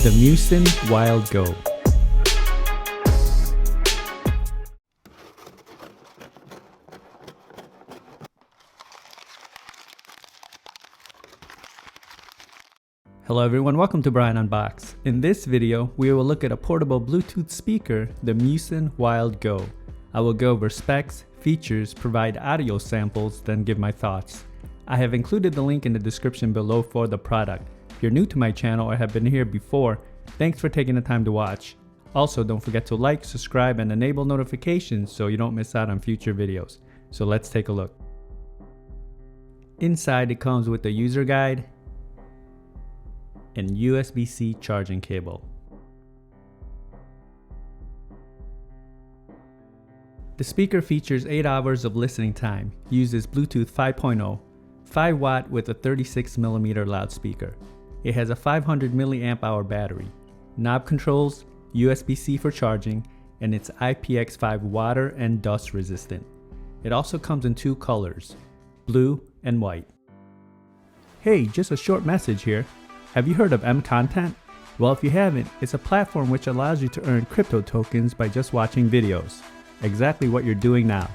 The Muzen Wild Go. Hello everyone, welcome to Brian Unboxed. In this video, we will look at a portable Bluetooth speaker, the Muzen Wild Go. I will go over specs, features, provide audio samples, then give my thoughts. I have included the link in the description below for the product. If you're new to my channel or have been here before, thanks for taking the time to watch. Also, don't forget to like, subscribe, and enable notifications so you don't miss out on future videos. So let's take a look. Inside, it comes with a user guide and USB-C charging cable. The speaker features 8 hours of listening time, uses Bluetooth 5.0, 5 watt with a 36mm loudspeaker. It has a 500 mAh battery, knob controls, USB-C for charging, and it's IPX5 water and dust resistant. It also comes in 2 colors, blue and white. Hey, just a short message here. Have you heard of M-Content? Well, if you haven't, it's a platform which allows you to earn crypto tokens by just watching videos. Exactly what you're doing now.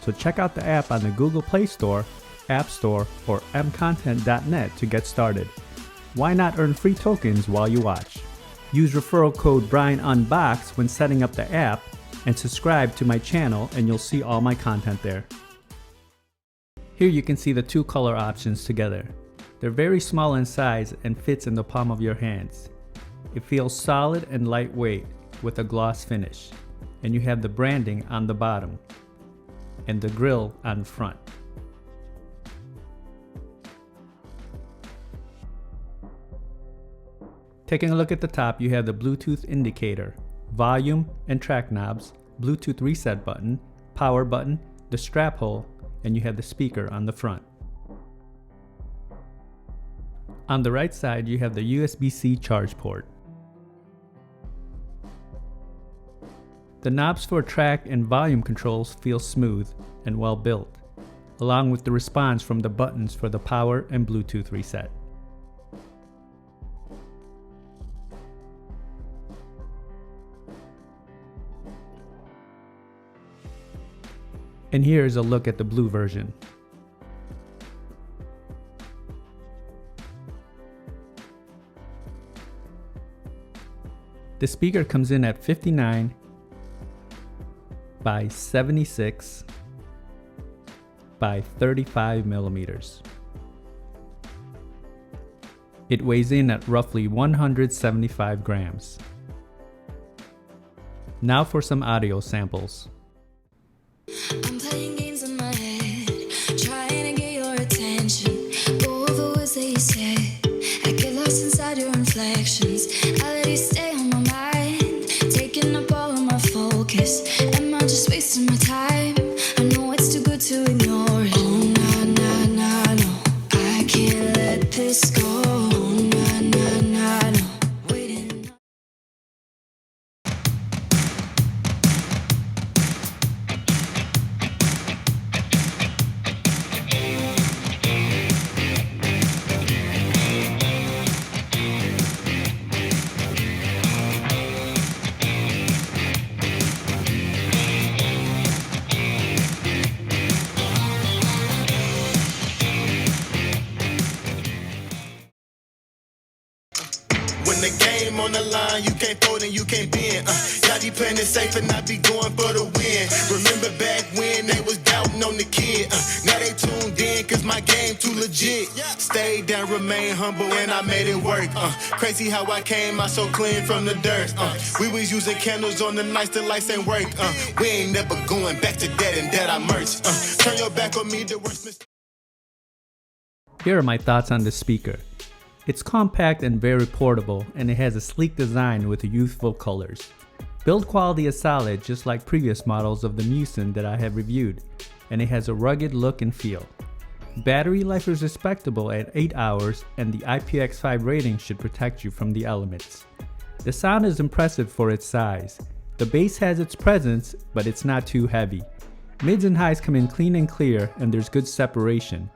So check out the app on the Google Play Store, App Store, or mcontent.net to get started. Why not earn free tokens while you watch? Use referral code BrianUnboxed when setting up the app and subscribe to my channel and you'll see all my content there. Here you can see the 2 color options together. They're very small in size and fits in the palm of your hands. It feels solid and lightweight with a gloss finish. And you have the branding on the bottom and the grill on the front. Taking a look at the top, you have the Bluetooth indicator, volume and track knobs, Bluetooth reset button, power button, the strap hole, and you have the speaker on the front. On the right side, you have the USB-C charge port. The knobs for track and volume controls feel smooth and well built, along with the response from the buttons for the power and Bluetooth reset. And here is a look at the blue version. The speaker comes in at 59 by 76 by 35 millimeters. It weighs in at roughly 175 grams. Now for some audio samples. I'm playing games in my head, trying to get your attention. Go over words that you say, I get lost inside your inflections. I let you stay on my mind, taking up all of my focus. Am I just wasting my time? I know it's too good to ignore it. Oh, no, I can't let this go. Oh, no, waiting. When the game on the line, you can't fold and you can't bend. Y'all be playing it safe and I be going for the win. Remember back when they was doubting on the kid. Now they tuned in cause my game too legit. Stayed down, remain humble and I made it work. Crazy how I came out so clean from the dirt. We was using candles on the nights the lights ain't work. We ain't never going back to that and that I merch. Turn your back on me, the worst mistake. Here are my thoughts on this speaker. It's compact and very portable, and it has a sleek design with youthful colors. Build quality is solid, just like previous models of the Muzen that I have reviewed, and it has a rugged look and feel. Battery life is respectable at 8 hours, and the IPX5 rating should protect you from the elements. The sound is impressive for its size. The bass has its presence, but it's not too heavy. Mids and highs come in clean and clear, and there's good separation.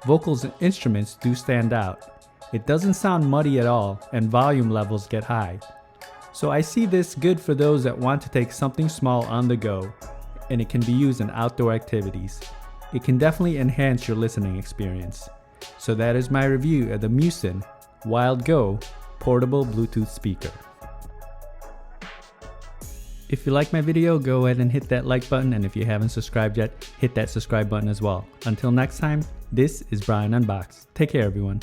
Vocals and instruments do stand out. It doesn't sound muddy at all, and volume levels get high. So I see this good for those that want to take something small on the go, and it can be used in outdoor activities. It can definitely enhance your listening experience. So that is my review of the Muzen Wild Go portable Bluetooth speaker. If you like my video, go ahead and hit that like button, and if you haven't subscribed yet, hit that subscribe button as well. Until next time, this is Brian Unboxed. Take care, everyone.